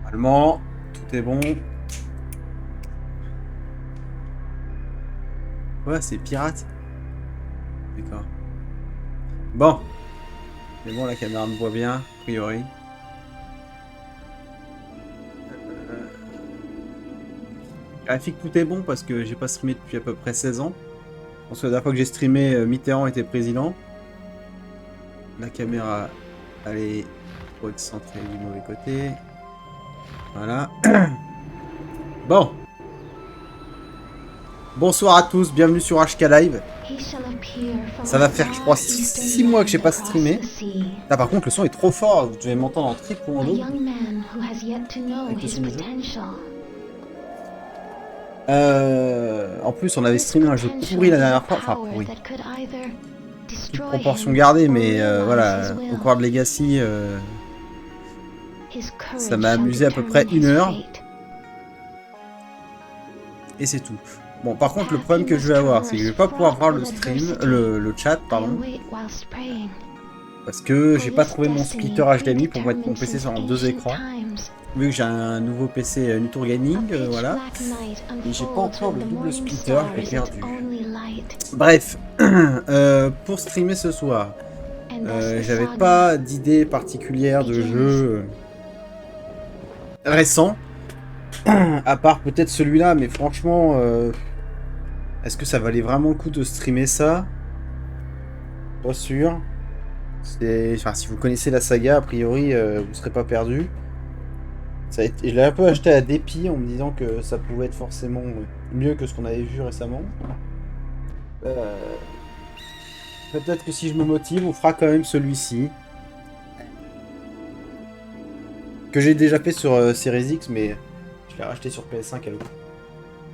Normalement, tout est bon. Ouais, c'est pirate. D'accord. Bon. Mais bon, la caméra me voit bien, a priori. Vérifie que tout est bon parce que j'ai pas streamé depuis à peu près 16 ans. Je pense que la dernière fois que j'ai streamé, Mitterrand était président. La caméra, elle est trop excentrée du mauvais côté. Voilà. Bon. Bonsoir à tous, bienvenue sur HK Live. Ça va faire, je crois, 6 mois que j'ai pas streamé. Là, par contre, le son est trop fort. Vous devez m'entendre en triple ou en double. Avec le son du jeu. En plus, on avait streamé un jeu pourri la dernière fois. Enfin, pourri. Toute proportion gardée, mais voilà. Hogwarts Legacy, ça m'a amusé à peu près 1 heure. Et c'est tout. Bon, par contre, le problème que je vais avoir, c'est que je vais pas pouvoir voir le stream, le chat, pardon. Parce que j'ai pas trouvé mon splitter HDMI pour mettre mon PC sur 2 écrans. Vu que j'ai un nouveau PC Nutour Gaming, voilà. Et j'ai pas encore le double splitter, je l'ai perdu. Bref, pour streamer ce soir, j'avais pas d'idée particulière de jeu récent. À part peut-être celui-là, mais franchement, est-ce que ça valait vraiment le coup de streamer ça? Pas sûr. Enfin, si vous connaissez la saga, a priori, vous serez pas perdu. Je l'ai un peu acheté à dépit en me disant que ça pouvait être forcément mieux que ce qu'on avait vu récemment. Peut-être que si je me motive, on fera quand même celui-ci. Que j'ai déjà fait sur Series X, mais je l'ai racheté sur PS5 à l'autre.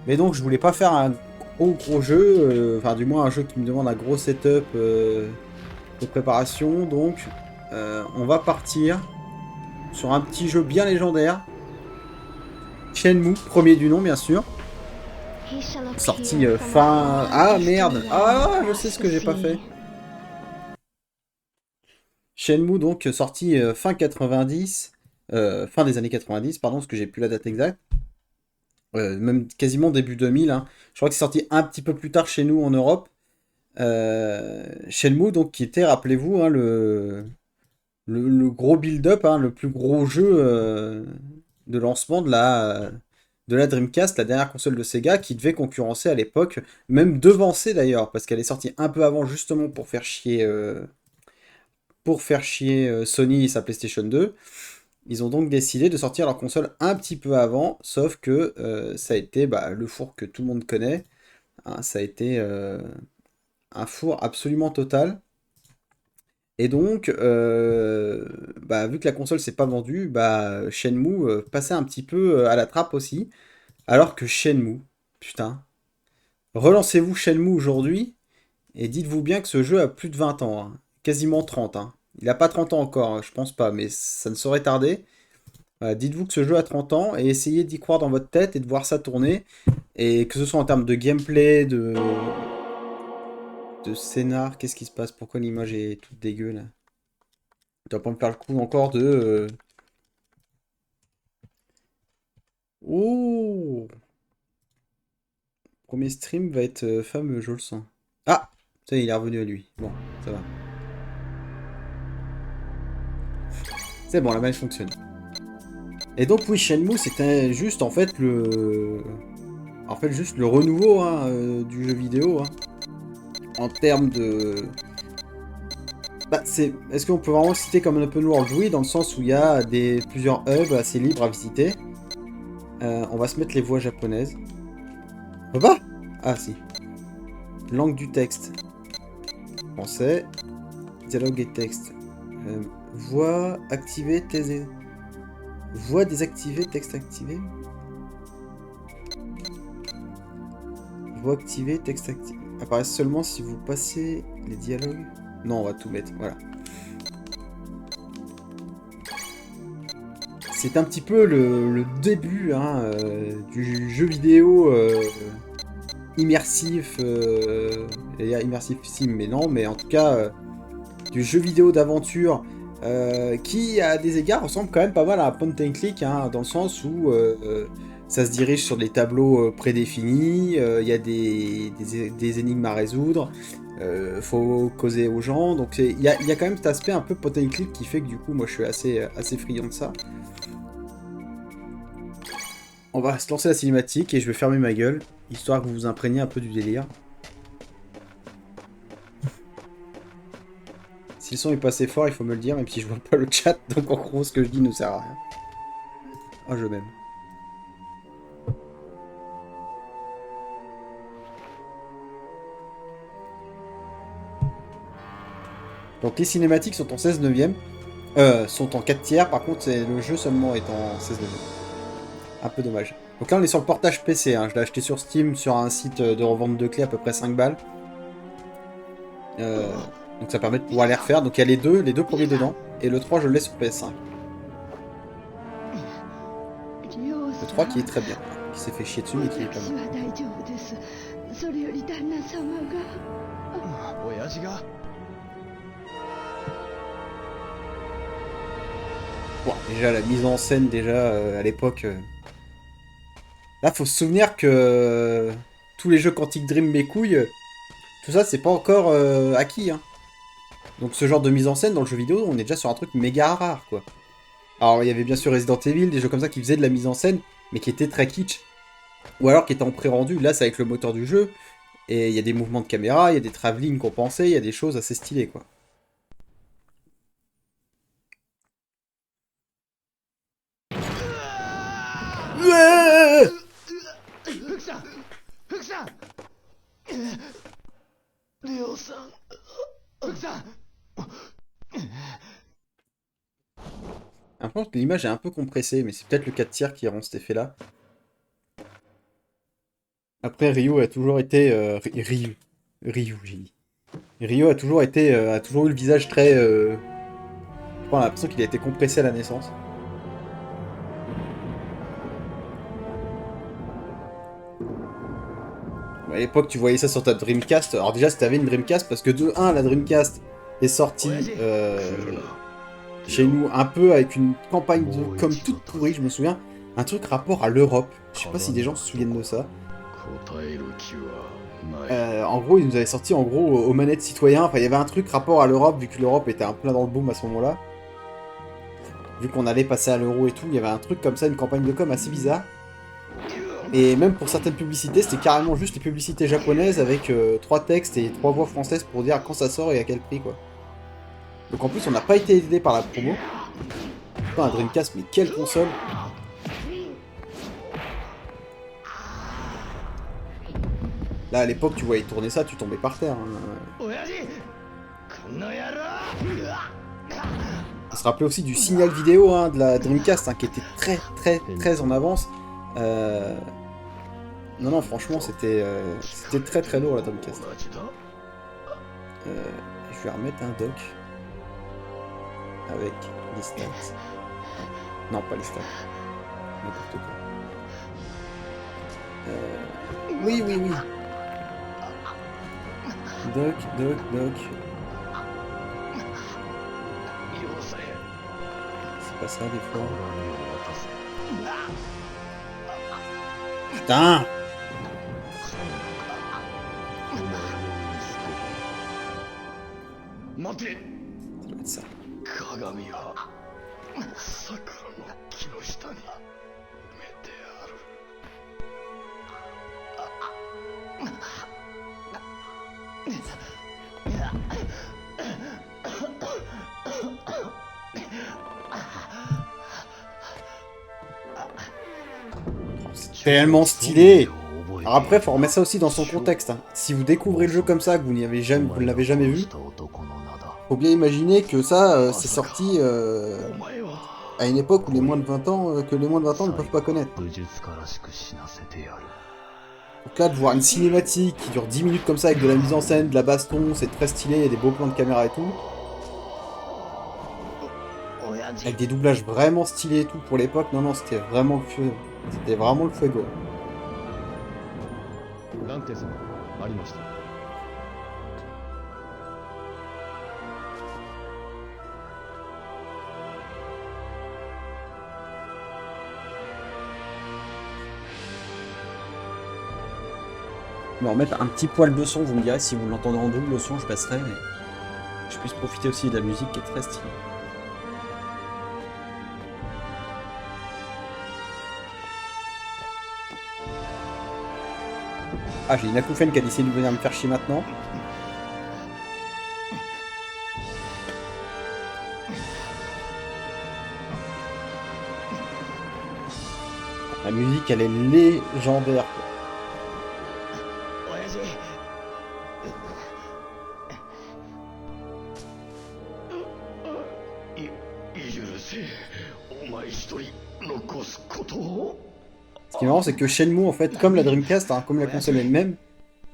Mais donc, je voulais pas faire un gros jeu, enfin du moins un jeu qui me demande un gros setup de préparation. Donc, on va partir sur un petit jeu bien légendaire. Shenmue, premier du nom bien sûr. Sorti fin... Ah merde. Ah, je sais ce que j'ai pas fait. Shenmue donc sorti fin 90, fin des années 90, pardon, parce que j'ai plus la date exacte. Même quasiment début 2000. Hein. Je crois que c'est sorti un petit peu plus tard chez nous en Europe. Shenmue, donc, qui était, rappelez-vous, hein, le gros build-up, hein, le plus gros jeu de lancement de la Dreamcast, la dernière console de Sega, qui devait concurrencer à l'époque, même devancer d'ailleurs, parce qu'elle est sortie un peu avant justement pour faire chier Sony et sa PlayStation 2. Ils ont donc décidé de sortir leur console un petit peu avant, sauf que ça a été le four que tout le monde connaît. Hein, ça a été un four absolument total. Et donc, vu que la console s'est pas vendue, Shenmue passait un petit peu à la trappe aussi. Alors que Shenmue, putain, relancez-vous Shenmue aujourd'hui et dites-vous bien que ce jeu a plus de 20 ans, hein. Quasiment 30. Hein. Il a pas 30 ans encore, hein, je pense pas, mais ça ne saurait tarder. Dites-vous que ce jeu a 30 ans et essayez d'y croire dans votre tête et de voir ça tourner. Et que ce soit en termes de gameplay, de scénar, qu'est-ce qui se passe? Pourquoi l'image est toute dégueu là? Tu vas pas me faire le coup encore de... Oh! Premier stream va être fameux, je le sens. Ah! Ça y est, il est revenu à lui. Bon, ça va. C'est bon, la manche fonctionne. Et donc oui, Shenmue, c'était juste en fait le... En fait, juste le renouveau hein, du jeu vidéo. Hein. En termes de... Est-ce qu'on peut vraiment le citer comme un open world? Oui, dans le sens où il y a plusieurs hubs assez libres à visiter. On va se mettre les voix japonaises. On peut pas? Ah si. Langue du texte. Français. Dialogue et texte. Voix activée, voix désactivée, texte activé. Voix activée, texte activé. Apparaissent seulement si vous passez les dialogues. Non, on va tout mettre, voilà. C'est un petit peu le début hein, du jeu vidéo immersif. Immersif sim, mais non, mais en tout cas, du jeu vidéo d'aventure qui à des égards ressemble quand même pas mal à un point and click, hein, dans le sens où ça se dirige sur des tableaux prédéfinis, il y a des énigmes à résoudre, faut causer aux gens, donc il y a quand même cet aspect un peu point and click qui fait que du coup moi je suis assez friand de ça. On va se lancer la cinématique et je vais fermer ma gueule, histoire que vous vous imprégniez un peu du délire. Si le son est pas assez fort, il faut me le dire, même si je vois pas le chat, donc en gros, ce que je dis ne sert à rien. Oh, je m'aime. Donc les cinématiques sont en 16 neuvième, sont en 4 tiers, par contre le jeu seulement est en 16 neuvième. Un peu dommage. Donc là on est sur le portage PC, hein. Je l'ai acheté sur Steam, sur un site de revente de clés à peu près 5 balles. Donc ça permet de pouvoir les refaire. Donc il y a les deux premiers dedans, et le 3 je le laisse sur PS5. Le 3 qui est très bien, qui s'est fait chier dessus mais qui est pas mal. Bon, déjà la mise en scène à l'époque... Là faut se souvenir que tous les jeux Quantic Dream mes couilles, tout ça c'est pas encore acquis, hein. Donc ce genre de mise en scène dans le jeu vidéo, on est déjà sur un truc méga rare, quoi. Alors il y avait bien sûr Resident Evil, des jeux comme ça qui faisaient de la mise en scène, mais qui étaient très kitsch. Ou alors qui étaient en pré-rendu, là c'est avec le moteur du jeu, et il y a des mouvements de caméra, il y a des travelling compensés, il y a des choses assez stylées, quoi. Après, l'image est un peu compressée, mais c'est peut-être le 4 tiers qui rend cet effet-là. Après, Ryu a toujours été... Ryu, j'ai dit. Ryu a toujours été... a toujours eu le visage très... Je crois, on a l'impression qu'il a été compressé à la naissance. À l'époque, tu voyais ça sur ta Dreamcast. Alors déjà, si t'avais une Dreamcast, parce que de 1, la Dreamcast est sortie chez nous un peu avec une campagne de com toute pourrie, je me souviens. Un truc rapport à l'Europe. Je sais pas si des gens se souviennent de ça. En gros, ils nous avaient sorti en gros aux manettes citoyens. Enfin, il y avait un truc rapport à l'Europe, vu que l'Europe était un peu dans le boom à ce moment-là. Vu qu'on allait passer à l'euro et tout, il y avait un truc comme ça, une campagne de com assez bizarre. Et même pour certaines publicités, c'était carrément juste les publicités japonaises avec 3 textes et 3 voix françaises pour dire quand ça sort et à quel prix, quoi. Donc en plus, on n'a pas été aidé par la promo. Putain, un Dreamcast, mais quelle console! Là, à l'époque, tu voyais tourner ça, tu tombais par terre, hein. On se rappelait aussi du signal vidéo, hein, de la Dreamcast, hein, qui était très en avance. Non, franchement, c'était très lourd, la Dreamcast. Je vais remettre un dock avec les stats. Non, pas les stats. N'importe quoi. Oui. Doc. C'est pas ça, des fois. Putain! Ça doit être ça. C'est tellement stylé! Alors après, faut remettre ça aussi dans son contexte, hein. Si vous découvrez le jeu comme ça, que vous ne l'avez jamais vu, faut bien imaginer que ça, c'est sorti à une époque où les moins de 20 ans, que les moins de 20 ans ne peuvent pas connaître. Donc là, de voir une cinématique qui dure 10 minutes comme ça, avec de la mise en scène, de la baston, c'est très stylé, il y a des beaux plans de caméra et tout. Avec des doublages vraiment stylés et tout pour l'époque, non, c'était vraiment le feu. C'était vraiment le fuego. Je vais en mettre un petit poil de son, vous me direz si vous l'entendez en double le son, je passerai, mais je puisse profiter aussi de la musique qui est très stylée. Ah, j'ai une acouphène qui a décidé de venir me faire chier maintenant. La musique, elle est légendaire, quoi. Ce qui est marrant, c'est que Shenmue, en fait, comme la Dreamcast, hein, comme la console elle-même,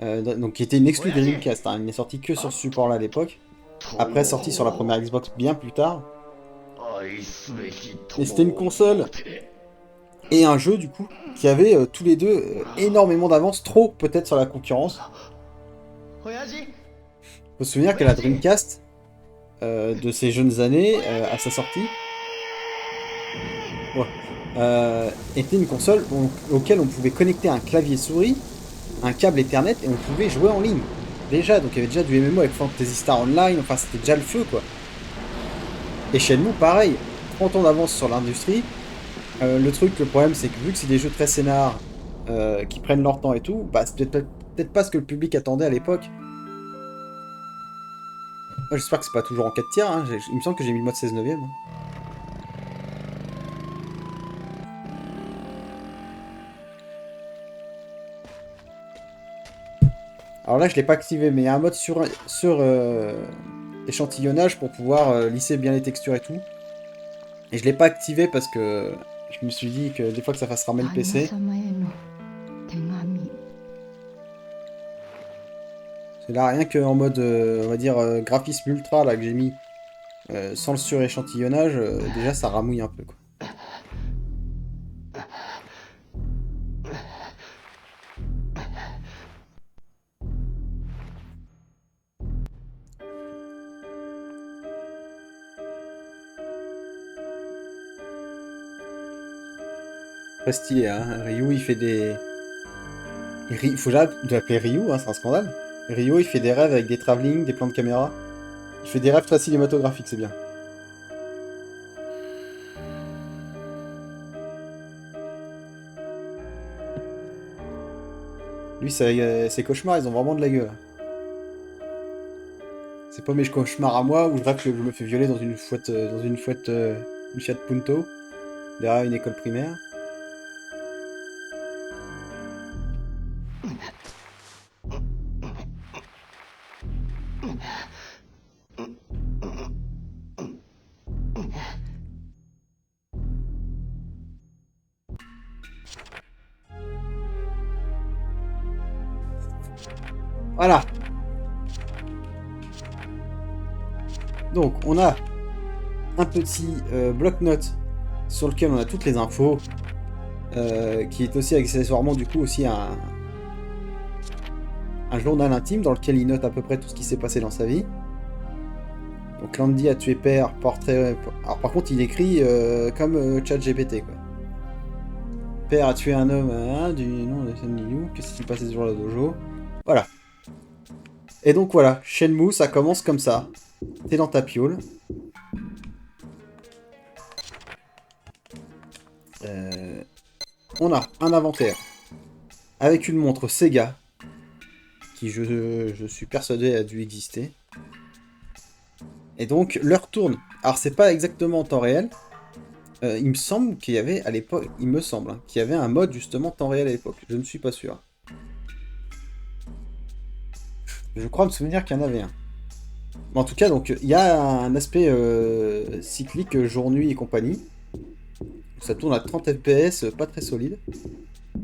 donc qui était une exclue Dreamcast, hein, il n'est sorti que sur ce support-là à l'époque. Après, sorti sur la première Xbox bien plus tard. Et c'était une console et un jeu, du coup, qui avait tous les deux énormément d'avance, trop peut-être sur la concurrence. Faut se souvenir que la Dreamcast, de ses jeunes années, à sa sortie, ouais, était une console auquel on pouvait connecter un clavier souris, un câble Ethernet, et on pouvait jouer en ligne. Déjà, donc il y avait déjà du MMO avec Fantasy Star Online, enfin c'était déjà le feu, quoi. Et Shenmue, pareil, 30 ans d'avance sur l'industrie. Le problème, c'est que vu que c'est des jeux très scénar, qui prennent leur temps et tout, bah c'est peut-être pas ce que le public attendait à l'époque. Moi, j'espère que c'est pas toujours en 4 tiers, hein. Il me semble que j'ai mis le mode 16 neuvième. Hein. Alors là, je l'ai pas activé, mais il y a un mode sur échantillonnage pour pouvoir lisser bien les textures et tout. Et je l'ai pas activé parce que je me suis dit que des fois que ça fasse ramer le PC. C'est là rien qu'en mode, on va dire, graphisme ultra là que j'ai mis sans le suréchantillonnage, déjà ça ramouille un peu, quoi. Très stylé, hein. Ryu il fait des... Il faut jamais l'appeler Ryu, hein, c'est un scandale. Ryu il fait des rêves avec des travelling, des plans de caméra. Il fait des rêves très cinématographiques, c'est bien. Lui, ses cauchemars, ils ont vraiment de la gueule. C'est pas mes cauchemars à moi où je rêve que je me fais violer une Fiat Punto, derrière une école primaire. Voilà. Donc, on a un petit bloc-notes sur lequel on a toutes les infos, qui est aussi accessoirement du coup aussi un journal intime dans lequel il note à peu près tout ce qui s'est passé dans sa vie. Donc Landy a tué père, portrait... Alors par contre il écrit comme ChatGPT, quoi. Père a tué un homme du nom de Sun Liu, qu'est-ce qui s'est passé ce jour-là au dojo? Voilà. Et donc voilà, Shenmue, ça commence comme ça. T'es dans ta piole. On a un inventaire avec une montre Sega, qui je suis persuadé a dû exister. Et donc l'heure tourne. Alors c'est pas exactement en temps réel. Il me semble qu'il y avait à l'époque, il me semble, hein, qu'il y avait un mode justement temps réel à l'époque. Je ne suis pas sûr. Je crois me souvenir qu'il y en avait un. Mais en tout cas, donc il y a un aspect cyclique jour-nuit et compagnie. Ça tourne à 30 FPS, pas très solide.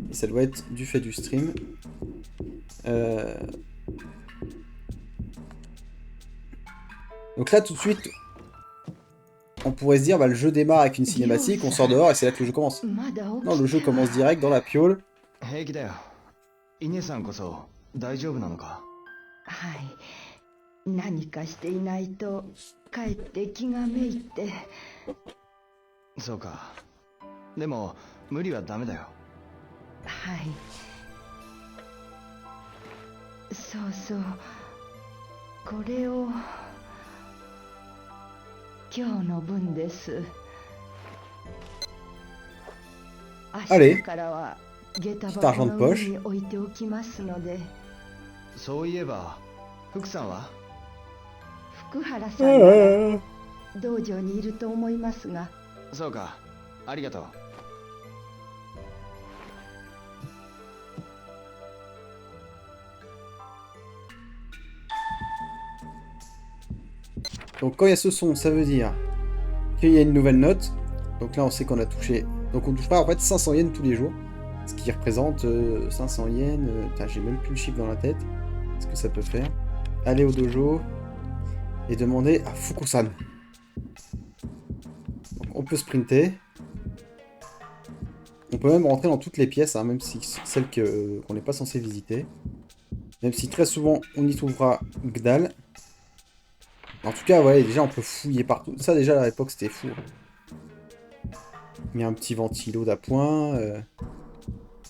Et ça doit être du fait du stream. Donc là, tout de suite, on pourrait se dire, bah, le jeu démarre avec une cinématique, on sort dehors et c'est là que le jeu commence. Non, le jeu commence direct dans la piole. そうそう。これを今日の分です。明 Allez, 日からは下駄 petit 箱 argent de の上 poche. に置いておきますので。そういえば福さんは？福原さんなら道場にいると思いますが。そうか、ありがとう。Donc quand il y a ce son, ça veut dire qu'il y a une nouvelle note. Donc là, on sait qu'on a touché... Donc on touchera en fait 500 yens tous les jours. Ce qui représente 500 yens... Putain, j'ai même plus le chiffre dans la tête. Ce que ça peut faire. Aller au dojo et demander à Fukusan. Donc on peut sprinter. On peut même rentrer dans toutes les pièces, hein, même si celles qu'on n'est pas censé visiter. Même si très souvent on y trouvera Gdal. En tout cas, ouais, déjà on peut fouiller partout. Ça déjà à l'époque c'était fou. Il y a un petit ventilo d'appoint.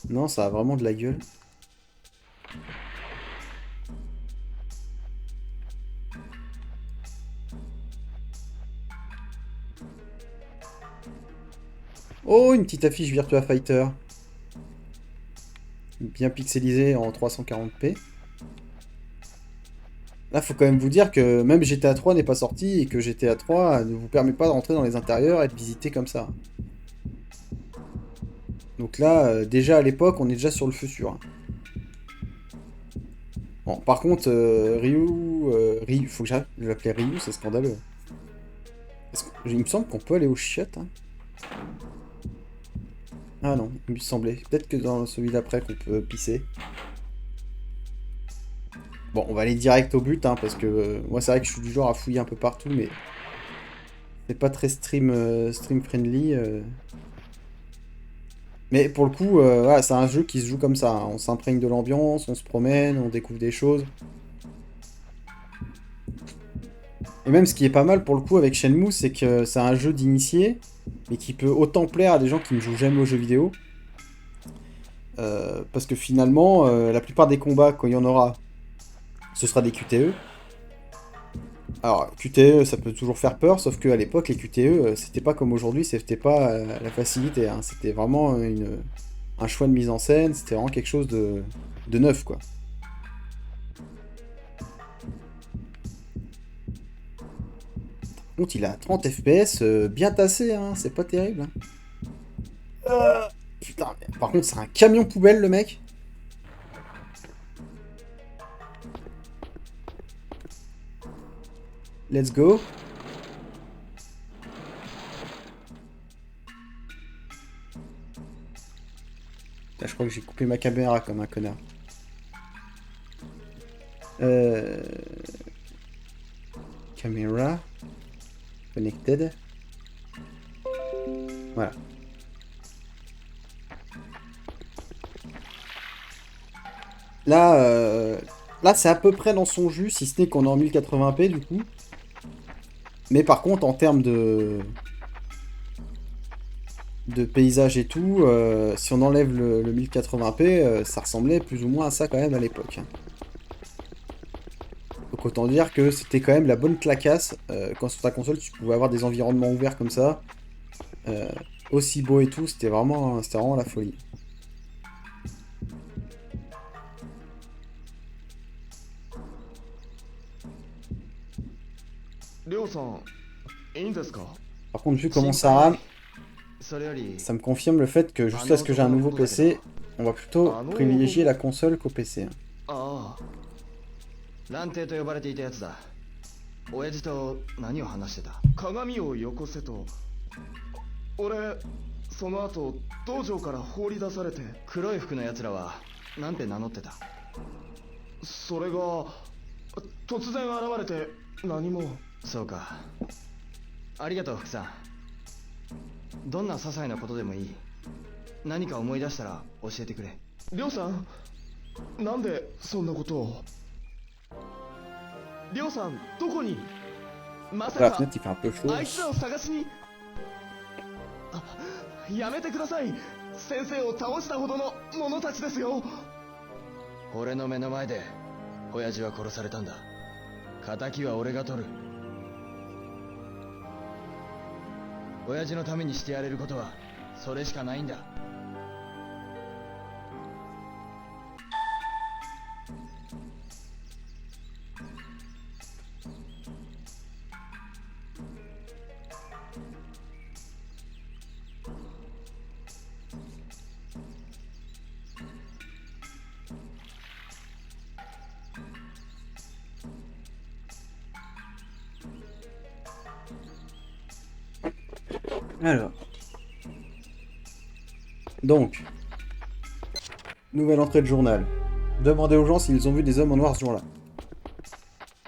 Non, ça a vraiment de la gueule. Oh, une petite affiche Virtua Fighter. Bien pixelisée en 340p. Là, faut quand même vous dire que même GTA 3 n'est pas sorti et que GTA 3 ne vous permet pas de rentrer dans les intérieurs et de visiter comme ça. Donc là, déjà à l'époque, on est déjà sur le feu sûr. Bon, par contre, Ryu, faut que j'arrête de l'appeler Ryu, c'est scandaleux. Il me semble qu'on peut aller aux chiottes. Hein. Ah non, il me semblait. Peut-être que dans celui d'après qu'on peut pisser. Bon, on va aller direct au but, hein, parce que moi c'est vrai que je suis du genre à fouiller un peu partout, mais c'est pas très stream friendly. Mais pour le coup, voilà, c'est un jeu qui se joue comme ça. Hein. On s'imprègne de l'ambiance, on se promène, on découvre des choses. Et même ce qui est pas mal pour le coup avec Shenmue, c'est que c'est un jeu d'initié, mais qui peut autant plaire à des gens qui ne jouent jamais aux jeux vidéo. Parce que finalement, la plupart des combats, quand il y en aura, ce sera des QTE. Alors, QTE, ça peut toujours faire peur, sauf qu'à l'époque, les QTE, c'était pas comme aujourd'hui, c'était pas la facilité. Hein. C'était vraiment un choix de mise en scène, c'était vraiment quelque chose de neuf, quoi. Par contre, il a 30 FPS, bien tassé, hein, c'est pas terrible. Hein. Putain, mais par contre, c'est un camion poubelle, le mec. Let's go. Là, je crois que j'ai coupé ma caméra comme un connard. Caméra. Connected. Voilà. Là, c'est à peu près dans son jus, si ce n'est qu'on est en 1080p du coup. Mais par contre, en termes de paysage et tout, si on enlève le 1080p, ça ressemblait plus ou moins à ça quand même à l'époque. Hein. Donc autant dire que c'était quand même la bonne clacasse. Quand sur ta console, tu pouvais avoir des environnements ouverts comme ça. Aussi beau et tout, c'était vraiment la folie. Par contre, vu comment ça rame, ça me confirme le fait que jusqu'à ce que j'ai un nouveau PC, on va plutôt privilégier la console qu'au PC. Hein. 蘭亭と呼ばれていたやつだ。親父と何を話してた？鏡をよこせと。俺、その後道場から放り出されて。黒い服のやつらはなんて名乗ってた？それが突然現れて何も。そうか。ありがとう福さん。どんな些細なことでもいい。何か思い出したら教えてくれ。りょうさん、なんでそんなことを？りょうさん、どこに？まさかあいつらを探しに。やめてください。先生を倒したほどの者たちですよ。俺の目の前で親父は殺されたんだ。仇は俺が取る。親父のためにしてやれることはそれしかないんだ。Alors. Donc. Nouvelle entrée de journal. Demandez aux gens s'ils ont vu des hommes en noir ce jour-là.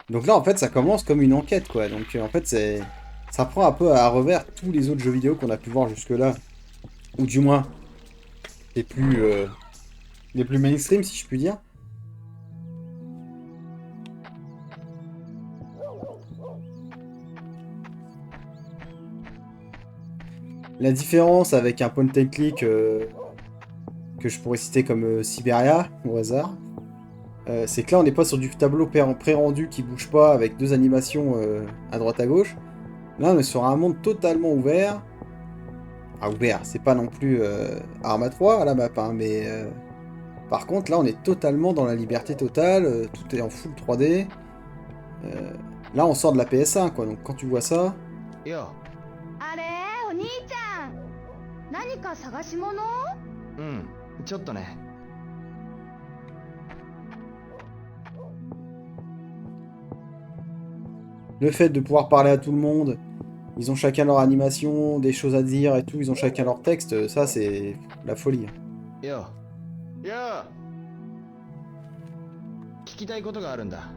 Donc là, en fait, ça commence comme une enquête, quoi. Donc, en fait, c'est... Ça prend un peu à revers tous les autres jeux vidéo qu'on a pu voir jusque-là. Ou du moins, les plus mainstream, si je puis dire. La différence avec un point and click que je pourrais citer comme Siberia, au hasard, c'est que là on n'est pas sur du tableau pré-rendu qui bouge pas avec deux animations à droite à gauche. Là on est sur un monde totalement ouvert. Ah, ouvert, c'est pas non plus Arma 3 à la map, hein, mais par contre là on est totalement dans la liberté totale, tout est en full 3D. Là on sort de la PS1 quoi, donc quand tu vois ça... Yo. あれお兄ちゃん何か探し物？うん、ちょっとね。Le fait de pouvoir parler à tout le monde, ils ont chacun leur animation, des choses à dire et tout, ils ont chacun leur texte, ça c'est la folie. Yo. Yo. 聞きたいことがあるんだ。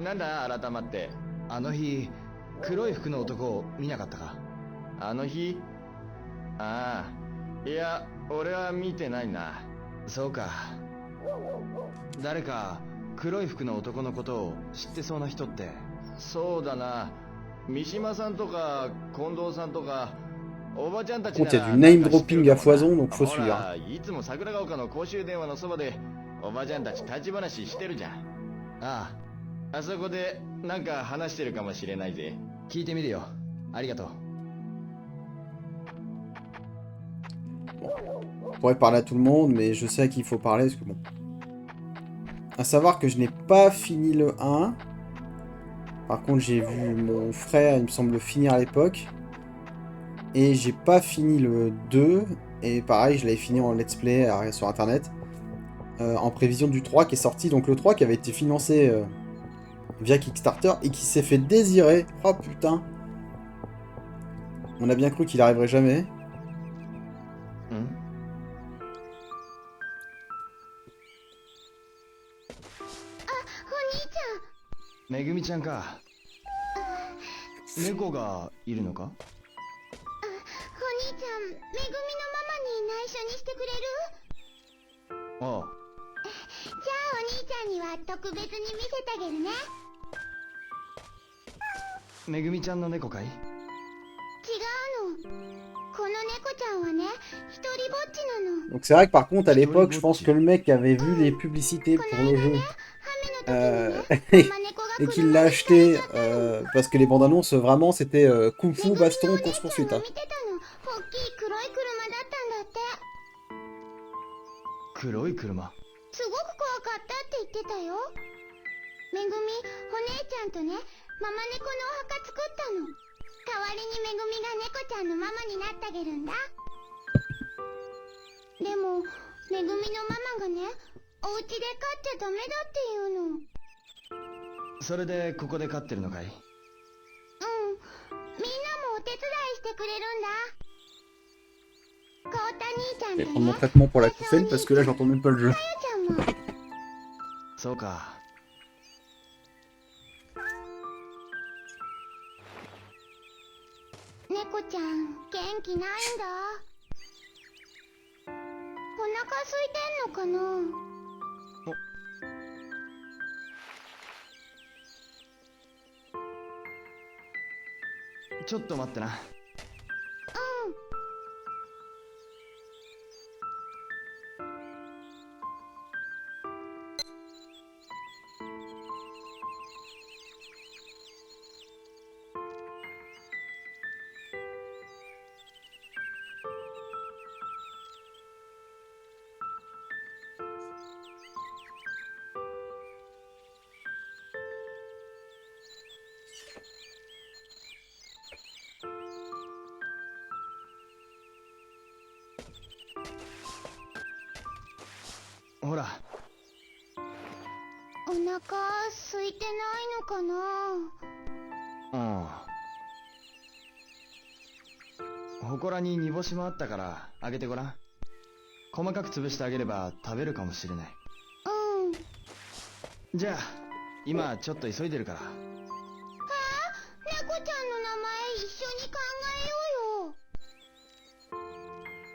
なんだ改まって。あの日、黒い服の男を見なかったか？あの日？ああ。いや、俺は見てないな。そうか。誰か黒い服の男のことを知ってそうな人って。そうだな。三島さんとか近藤さんとかおばちゃんたちなら。Il y a du name dropping à foison, donc faut ほ suivre. ら、いつも桜ヶ丘の公衆電話のそばでおばちゃんたち立ち話してるじゃん。ああ、あそこでなんか話してるかもしれないぜ。聞いてみるよ。ありがとう。Je pourrais parler à tout le monde, mais je sais à qui il faut parler, parce que bon... À savoir que je n'ai pas fini le 1. Par contre, j'ai vu mon frère, il me semble, le finir à l'époque. Et j'ai pas fini le 2. Et pareil, je l'avais fini en let's play sur internet. En prévision du 3 qui est sorti. Donc le 3 qui avait été financé via Kickstarter et qui s'est fait désirer. Oh putain. On a bien cru qu'il arriverait jamais.めぐみちゃんか。猫がいるのか？お兄ちゃん、めぐみのママに内緒にしてくれる？ああ。じゃあお兄ちゃんには特別に見せてあげるね。めぐみちゃんの猫かい？違うの。この猫ちゃんはね、一人ぼっちなの。 Donc c'est vrai que par contre à l'époque je pense que le mec avait vu les publicités pour le jeu et qu'il l'a acheté parce que les bandes annonces vraiment c'était kung fu, baston, course poursuite. Hein. 見てたの。大きい黒い車だったんだって。黒い車。すごく怖かったって言ってたよ。めぐみ、お姉ちゃんとね、ママ猫のお墓作ったの。代わりにめぐみが猫ちゃんのママになってあげるんだ。でも、めぐみのママがね、お家で飼っちゃダメだって言うの。それでここで飼ってるのかい？うん。みんなもお手伝いしてくれるんだ。コウタ兄ちゃん Je と vais ね、 prendre mon traitement pour la couffaine parce que là j'entends même pas le jeu. さやちゃんも。そうか。猫ちゃん、元気ないんだ。お腹空いてんのかな？ちょっと待ってな。うん。ほら。お腹空いてないのかな。うん。祠に煮干しもあったからあげてごらん。細かく潰してあげれば食べるかもしれない。うん。じゃあ今ちょっと急いでるから。猫ちゃんの名前一緒に考えようよ。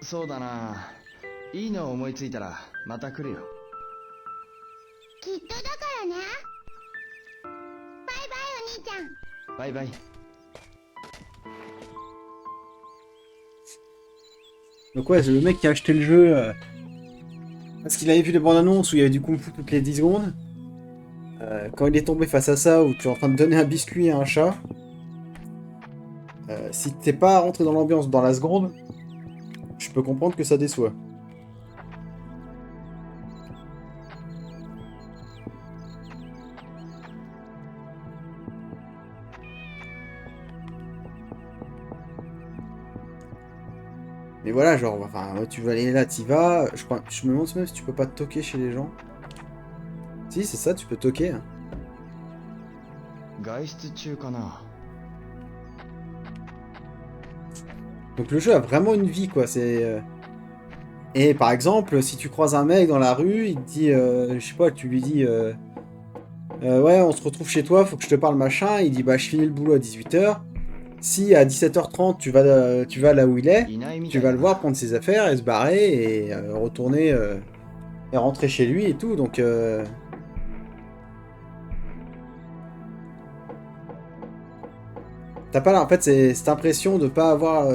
そうだな。いいの思いついたらまた来るよ。きっとだからね。バイバイお兄ちゃん。バイバイ。Donc ouais, c'est le mec qui a acheté le jeu parce qu'il avait vu les bandes annonces où il y avait du kung fu toutes les 10 secondes. Quand il est tombé face à ça, où tu es en train de donner un biscuit à un chat, si t'es pas rentré dans l'ambiance dans la seconde, je peux comprendre que ça déçoit. Mais voilà, genre, enfin, tu vas aller là, t'y vas. Je me demande même si tu peux pas toquer chez les gens. Si, c'est ça, tu peux toquer. Hein. 外出中かな。 Donc le jeu a vraiment une vie, quoi. C'est Et par exemple, si tu croises un mec dans la rue, il te dit, je sais pas, tu lui dis, ouais, on se retrouve chez toi, faut que je te parle machin. Il dit, bah, je finis le boulot à 18h. Si à 17h30 tu vas là où il est, tu vas le voir prendre ses affaires et se barrer et retourner et rentrer chez lui et tout. Donc t'as pas là, en fait, c'est cette impression de pas avoir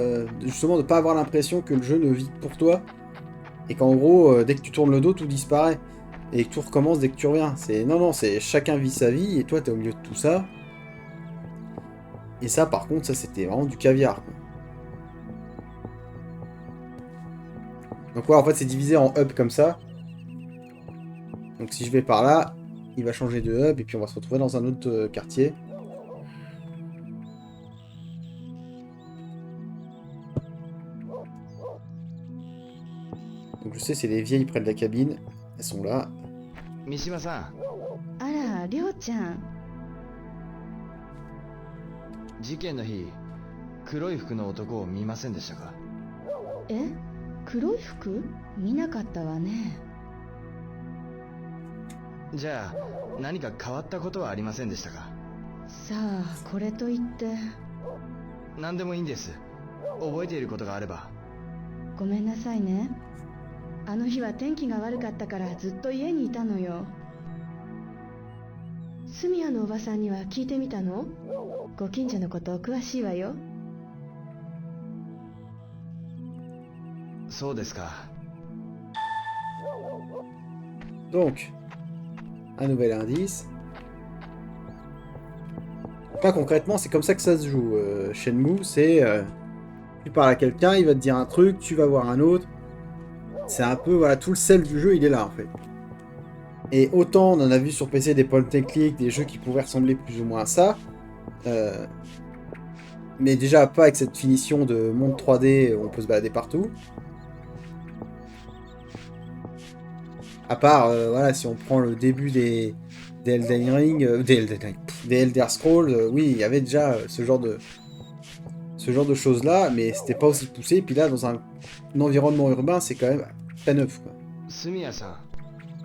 justement de pas avoir l'impression que le jeu ne vit que pour toi et qu'en gros dès que tu tournes le dos tout disparaît et que tout recommence dès que tu reviens. C'est non, c'est chacun vit sa vie et toi t'es au milieu de tout ça. Et ça, par contre, ça c'était vraiment du caviar, quoi. Donc ouais, en fait, c'est divisé en hubs comme ça. Donc si je vais par là, il va changer de hub et puis on va se retrouver dans un autre quartier. Donc je sais, c'est les vieilles près de la cabine. Elles sont là. 三島さん。あら、りょうちゃん。事件の日、黒い服の男を見ませんでしたか？え？黒い服？見なかったわね。じゃあ何か変わったことはありませんでしたか？さあ、これといって。何でもいいんです。覚えていることがあれば。ごめんなさいね。あの日は天気が悪かったからずっと家にいたのよ。住谷のおばさんには聞いてみたの？ご近所のこと詳しいわよ。そうですか。Donc, un nouvel indice. Donc là, concrètement, c'est comme ça que ça se joue. Shenmue, c'est... tu parles à quelqu'un, il va te dire un truc, tu vas voir un autre. C'est un peu... Voilà, tout le sel du jeu, il est là, en fait. Et autant on en a vu sur PC des point and click, des jeux qui pouvaient ressembler plus ou moins à ça. Mais déjà, pas avec cette finition de monde 3D où on peut se balader partout. À part, voilà, si on prend le début des Elden Ring, des Elder Scrolls, oui, il y avait déjà ce genre de choses-là, mais c'était pas aussi poussé. Puis là, dans un environnement urbain, c'est quand même très neuf, quoi. 住谷さん。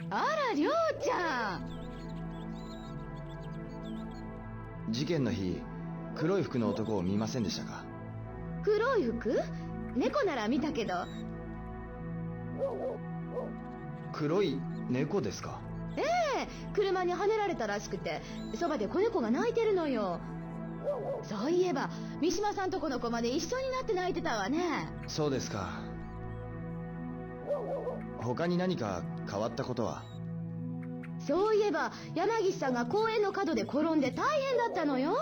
あら、りょうちゃん。事件の日、黒い服の男を見ませんでしたか？黒い服？猫なら見たけど。黒い猫ですか？ええ、車にはねられたらしくて、そばで子猫が泣いてるのよ。そういえば、三島さんとこの子まで一緒になって泣いてたわね。そうですか。他に何か変わったことは？そういえば、山岸さんが公園の角で転んで大変だったのよ。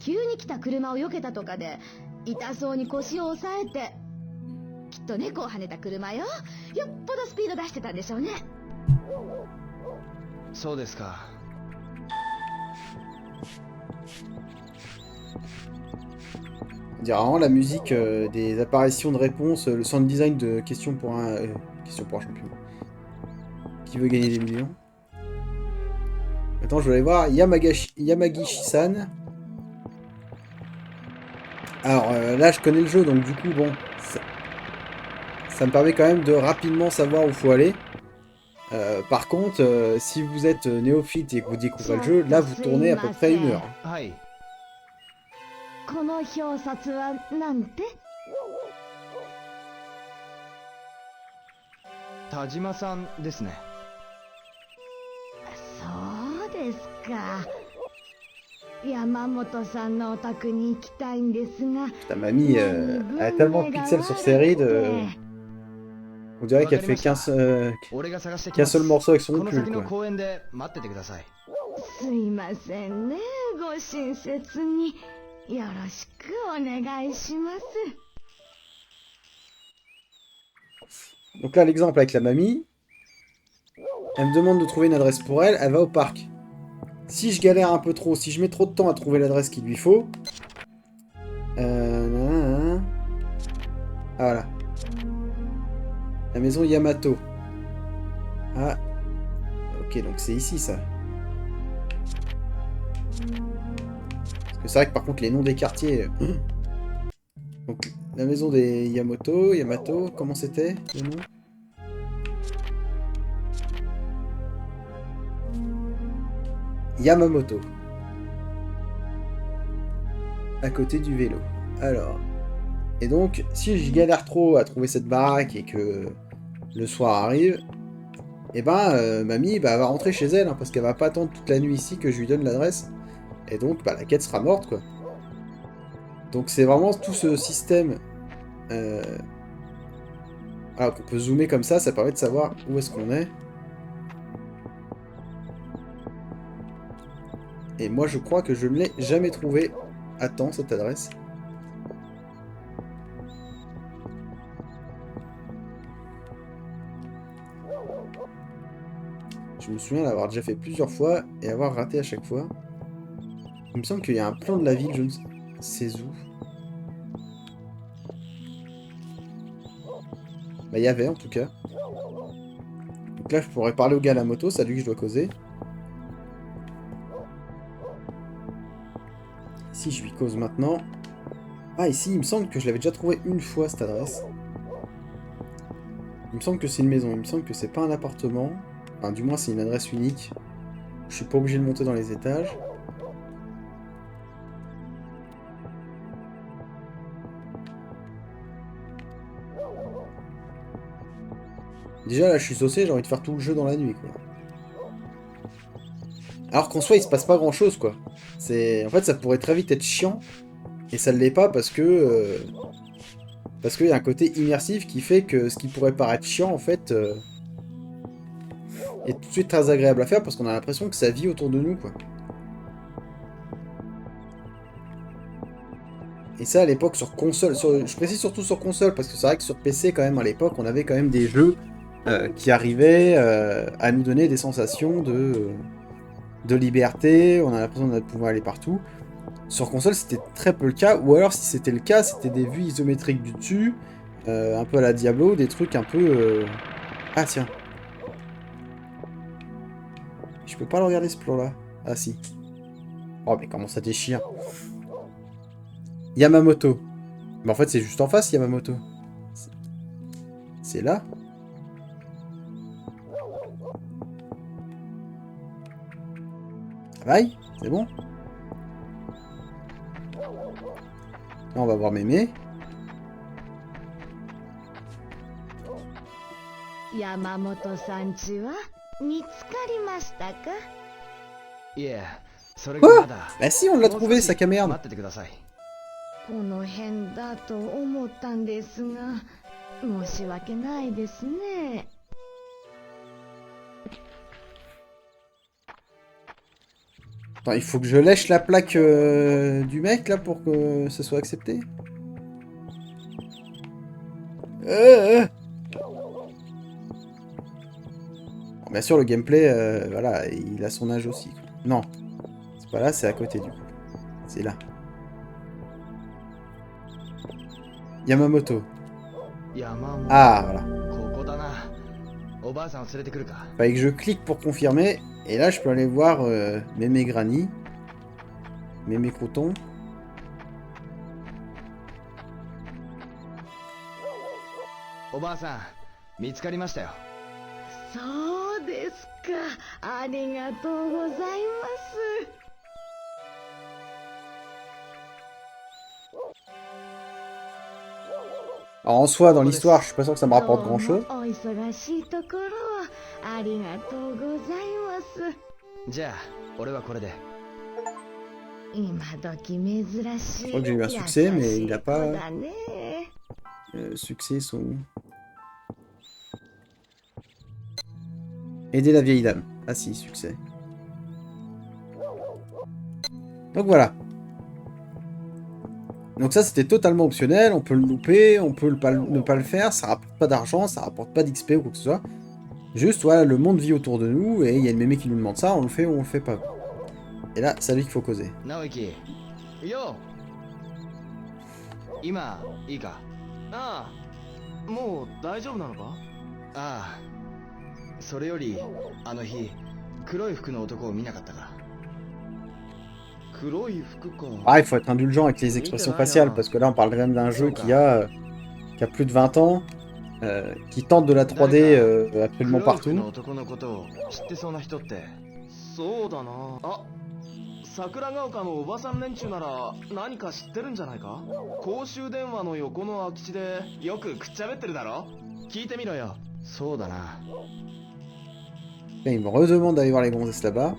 急に来た車を避けたとかで、痛そうに腰を押さえて。きっと猫を跳ねた車よ。よっぽどスピード出してたんでしょうね。そうですか。On dirait vraiment la musique des apparitions de réponses, le sound design de question pour un champion. Qui veut gagner des millions? Attends, je vais aller voir Yamagishi-san. Alors là, je connais le jeu, donc du coup, bon, ça me permet quand même de rapidement savoir où il faut aller. Par contre, si vous êtes néophyte et que vous découvrez le jeu, là, vous tournez à peu près 1 heure. はい。この表札はなんて？田島さんですね。そうですか。山本さんのお宅に行きたいんですが。 Ta mamie a tellement de pixels sur ses rides. On dirait qu'elle fait qu'un seul morceau avec son この pull, 先の quoi. 公園で待っててください。すいませんね、ご親切によろしくお願いします。 Donc là, l'exemple avec la mamie. Elle me demande de trouver une adresse pour elle, elle va au parc. Si je galère un peu trop, si je mets trop de temps à trouver l'adresse qu'il lui faut... Ah, voilà. La maison Yamato. Ah. Ok, donc c'est ici, ça. Parce que c'est vrai que par contre, les noms des quartiers... Donc, la maison des Yamato, comment c'était, le nom? Yamamoto. À côté du vélo. Alors. Et donc, si je galère trop à trouver cette baraque et que le soir arrive, eh ben, mamie bah, va rentrer chez elle, hein, parce qu'elle va pas attendre toute la nuit ici que je lui donne l'adresse. Et donc, bah, la quête sera morte, quoi. Donc c'est vraiment tout ce système qu'on peut zoomer comme ça permet de savoir où est-ce qu'on est. Et moi je crois que je ne l'ai jamais trouvé à temps, cette adresse. Je me souviens l'avoir déjà fait plusieurs fois et avoir raté à chaque fois. Il me semble qu'il y a un plan de la ville, je ne sais où. Bah il y avait en tout cas. Donc là je pourrais parler au gars à la moto, c'est à lui que je dois causer. Si je lui cause maintenant. Ah ici il me semble que je l'avais déjà trouvé une fois cette adresse. Il me semble que c'est une maison, il me semble que c'est pas un appartement. Enfin du moins c'est une adresse unique. Je suis pas obligé de monter dans les étages. Déjà là je suis saucé, j'ai envie de faire tout le jeu dans la nuit quoi. Alors qu'en soi il se passe pas grand chose quoi. En fait ça pourrait très vite être chiant. Et ça ne l'est pas parce que... parce qu'il y a un côté immersif qui fait que ce qui pourrait paraître chiant en fait... est tout de suite très agréable à faire parce qu'on a l'impression que ça vit autour de nous quoi. Et ça à l'époque sur console, je précise surtout sur console parce que c'est vrai que sur PC quand même à l'époque on avait quand même des jeux qui arrivaient à nous donner des sensations de liberté, on a l'impression de pouvoir aller partout. Sur console c'était très peu le cas, ou alors si c'était le cas c'était des vues isométriques du dessus, un peu à la Diablo, des trucs un peu... Ah tiens. Je peux pas le regarder ce plan là. Ah si. Oh mais comment ça déchire. Yamamoto. Mais en fait c'est juste en face Yamamoto. C'est là. Ça vaille, c'est bon. Là on va voir Mémé. Yamamoto-sanちは見つかりましたか？いえ、それがまだ。Bah si, on l'a trouvé, sac à merde. 待っててください。この辺だと思ったんですが、申し訳ないですね。Attends, il faut que je lèche la plaque du mec là pour que ça soit accepté. Bon, bien sûr, le gameplay, voilà, il a son âge aussi. Quoi. Non, c'est pas là, c'est à côté du coup. C'est là. Yamamoto. 山も Ah, voilà. ここだな。おばあさんを連れてくるか。 Fallait que je clique pour confirmer. Et là, je peux aller voir Mémé Granny. Mémé Crouton. おばあさん、見つかりましたよ。そうですか。ありがとうございます。Alors en soi, dans l'histoire, je suis pas sûr que ça me rapporte grand chose. どうもお忙しいところをありがとうございます。じゃあ、俺はこれで。今時珍しい。 Je crois que j'ai eu un succès, mais il a 優しい子 pas... だね。 succès sont où? Aider la vieille dame. Ah si, succès. Donc voilà. Donc ça, c'était totalement optionnel. On peut le louper, on peut ne pas le faire. Ça rapporte pas d'argent, ça rapporte pas d'XP ou quoi que ce soit. Juste, voilà, le monde vit autour de nous et il y a une mémé qui nous demande ça, on le fait ou on le fait pas. Et là, c'est à lui qu'il faut causer. Naoki. Yo! 今、いいか。ああ、もう大丈夫なのか？ああ。それより、あの日、黒い服の男を見なかったか。黒い服か。 Ah, il faut être indulgent avec les expressions faciales, parce que là, on parle quand même d'un jeu qui a plus de 20 ans, qui tente de la 3D absolument 黒い服 partout. の男のことを知ってそうな人って。そうだな。あ、桜ヶ丘のおばさん連中なら何か知ってるんじゃないか？公衆電話の横の空き地でよくくっちゃべってるだろ？聞いてみろよ。そうだな。 Et il me redemande d'aller voir les gonzesses là-bas.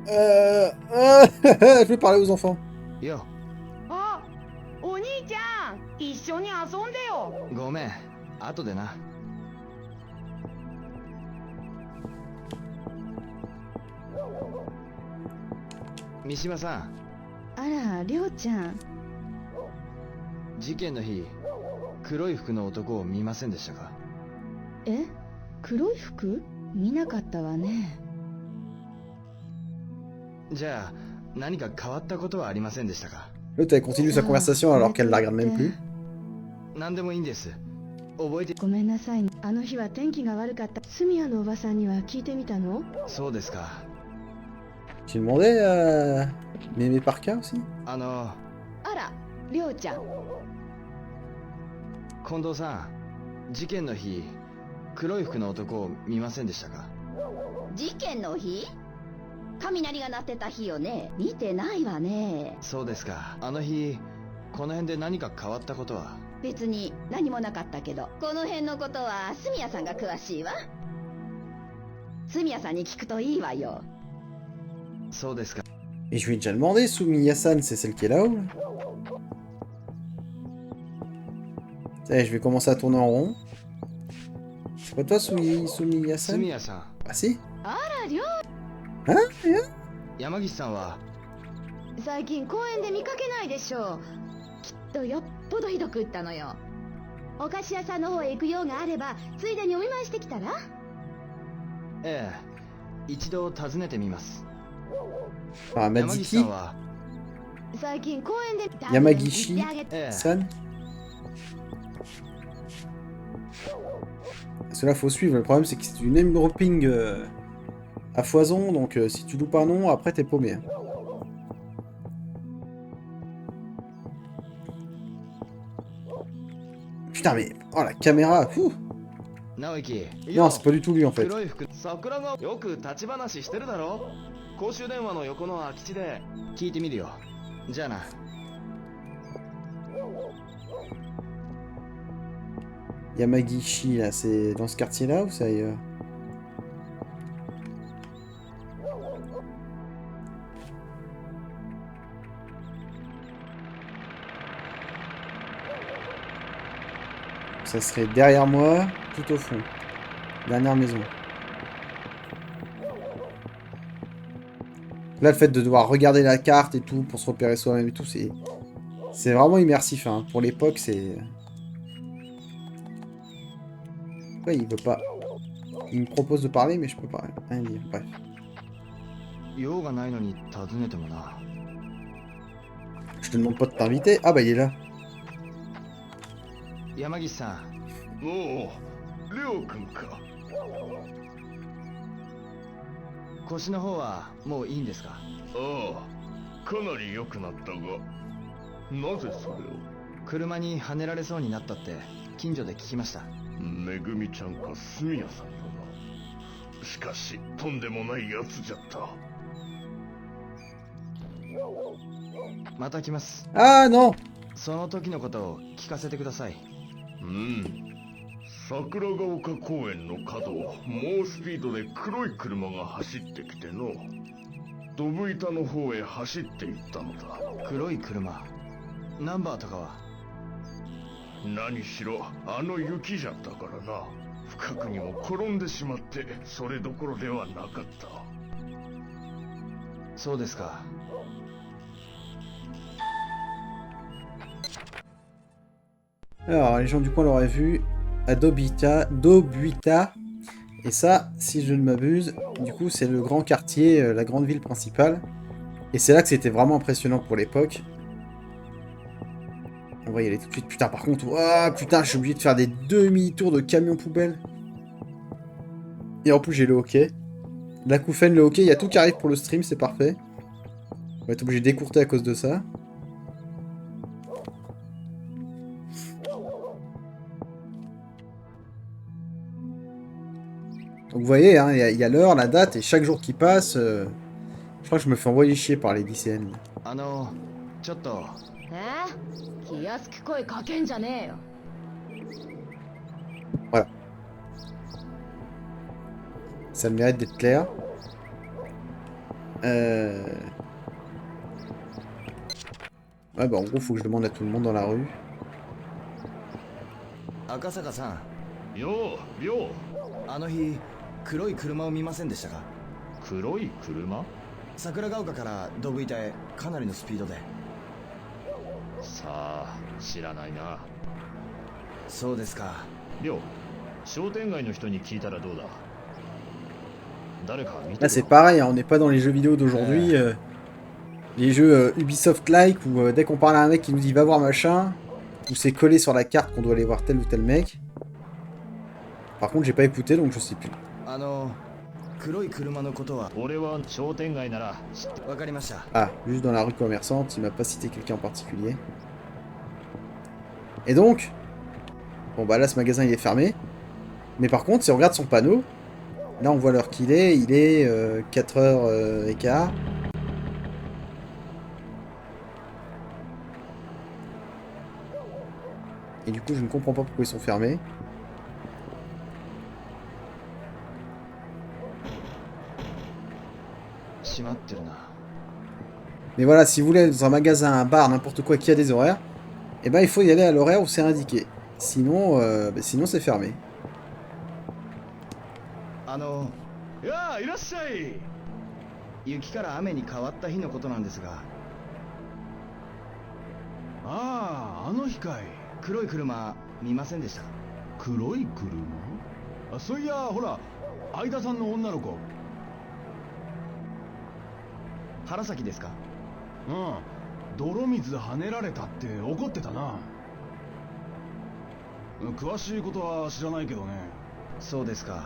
Je vais parler aux enfants. よ、あ、お兄ちゃん、一緒に遊んでよ。ごめん。後でな。三島さん、あら、りょうちゃん。事件の日、黒い服の男を見ませんでしたか？え、黒い服？見なかったわね。じゃあ、何か変わったことはありませんでしたか？ L'autre, elle continue sa conversation alors qu'elle la regarde même plus. 何でもいいんです。覚えて。ごめんなさい。あの日は天気が悪かった。スミヤのおばさんには聞いてみたの？そうですか。 J'ai demandé à Mémé Parka aussi. あら、りょうちゃん。近藤さん、事件の日、黒い服の男を見ませんでしたか？事件の日？雷が鳴ってた日よね。見てないわね。そうですか。あの日、この辺で何か変わったことは？別に何もなかったけど、この辺のことはスミヤさんが詳しいわ。スミヤさんに聞くといいわよ。そうですか。 Et je lui ai déjà demandé, Soumiya-san, c'est celle qui est là-haut. Ça y est, je vais commencer à tourner en rond. C'est pas toi, Soumiya-san? 住谷さん、 Ah si? あら、りょう。山岸さんは？最近公園で見かけないでしょう。きっとよっぽどひどくったのよ。お菓子屋さんの方へ行く用があれば、ついでにお見舞いしてきたら？ええ、一度訪ねてみます。 Ah, 山岸さ Madiki? んは？最近公園で Yamagishi 言ってあげて。ええ、 San? Parce que là, faut suivre. Le problème, c'est que c'est du name dropping à foison. Donc, si tu loupes un nom, après, t'es paumé. Putain, mais... Oh, la caméra. Ouh. 直之。 Non, c'est pas du tout lui, en fait. 黒い服、桜がよく立ち話してるだろ？公衆電話の横の空き地で。聞いてみるよ。じゃあな。 Yamagishi, là, c'est dans ce quartier-là ou c'est ailleurs? Ça serait derrière moi, tout au fond. Dernière maison. Là, le fait de devoir regarder la carte et tout pour se repérer soi-même et tout, c'est vraiment immersif. Hein. Pour l'époque, c'est... Ouais, il veut pas... Il me propose de parler, mais je peux pas rien dire. Bref. 用がないのに訪ねてもな。te demande pas de t'inviter. Ah bah il est là. 山岸さん、おお、レオ君か。腰の方はもういいんですか？ああ、かなり良くなったが、なぜそれを？車にはねられそうになったって近所で聞きました。めぐみちゃんか住谷さんだな。しかし、とんでもないやつじゃった。また来ます。 Ah non. その時のことを聞かせてください。うん。桜ヶ丘公園の角を猛スピードで黒い車が走ってきての、ドブ板の方へ走っていったのだ。黒い車、ナンバーとかは？何しろあの雪じゃったからな。不覚にも転んでしまってそれどころではなかった。そうですか。Alors, les gens du coin l'auraient vu à Dobuita. Et ça, si je ne m'abuse, du coup, c'est le grand quartier, la grande ville principale. Et c'est là que c'était vraiment impressionnant pour l'époque. On va y aller tout de suite. Putain, par contre, oh, putain, je suis obligé de faire des demi-tours de camion poubelle. Et en plus, j'ai le hockey. L'acouphène, le hockey, il y a tout qui arrive pour le stream, c'est parfait. On va être obligé d'écourter à cause de ça. Donc vous voyez, hein, il y a l'heure, la date, et chaque jour qui passe, je crois que je me fais envoyer chier par les lycéennes. ちょっと。気安く声かけんじゃねえよ。Voilà. Ça le mérite d'être clair. Ouais, bah en gros, faut que je demande à tout le monde dans la rue. 赤坂さん、よう、よう。あの日黒い車を見ませんでしたか？黒い車？桜ヶ丘からドブ板へかなりのスピードで。さあ、知らないな。そうですか。りょう、商店街の人に聞いたらどうだ？誰か見て Là, る c'est pareil, hein, on n'est pas dans les jeux vidéo d'aujourd'hui. Les jeux Ubisoft-like, où dès qu'on parle à un mec qui nous dit va voir machin, où c'est collé sur la carte qu'on doit aller voir tel ou tel mec. Par contre, j'ai pas écouté, donc je sais plus. 黒い車のことは？俺は商店街なら。わかりました。 Ah, juste dans la rue commerçante, il m'a pas cité quelqu'un en particulier. Et donc, bon bah là ce magasin il est fermé. Mais par contre, si on regarde son panneau, là on voit l'heure qu'il est, il est 4h15. Et du coup, je ne comprends pas pourquoi ils sont fermés. Mais voilà, si vous voulez aller dans un magasin, un bar, n'importe quoi qui a des horaires, eh ben il faut y aller à l'horaire où c'est indiqué. Sinon, sinon c'est fermé. やあ、いらっしゃい。雪から雨に変わった日のことなんですが。ああ、あの日かい。黒い車見ませんでした？黒い車？あ、そういや、ほら、相田さんの女の子。原崎ですか？うん、泥水跳ねられたって怒ってたな。詳しいことは知らないけどね。そうですか。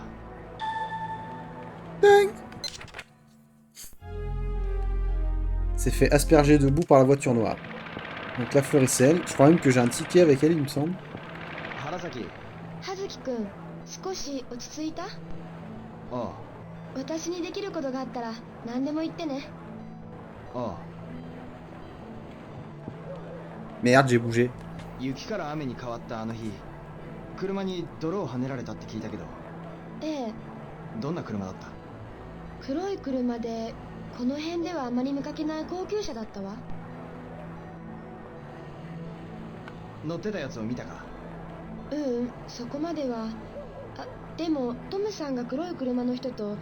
C'est fait asperger de boue par la voiture noire. Donc la fleuricelle, je crois même que j'ai un ticket avec elle, il me semble. 原崎。葉月くん、少し落ち着いた？ああ。私にできることがあったら何でも言ってね。ああ。 Merde, j'ai bougé. 雪から雨に変わったあの日、車に泥を跳ねられたって聞いたけど。ええ。どんな車だった？黒い車で、この辺ではあまり見かけない高級車だったわ。乗ってたやつを見たか？そこまでは。あ、でもトムさんが黒い車の人と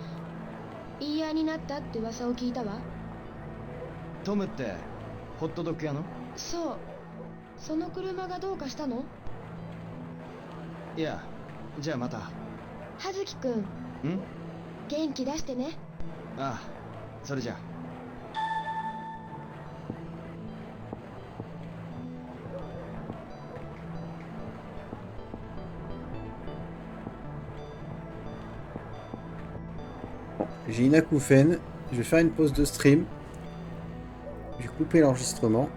言い合いになったって噂を聞いたわ。トムってホットドッグ屋の？そう。その車がどうかしたの？いや、じゃあまた。葉月くん。元気出してね。ああ、それじゃあ。Bon, j'ai une acouphène. Je vais faire une pause de stream. Je vais couper l'enregistrement.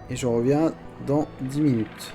Et je reviens dans 10 minutes.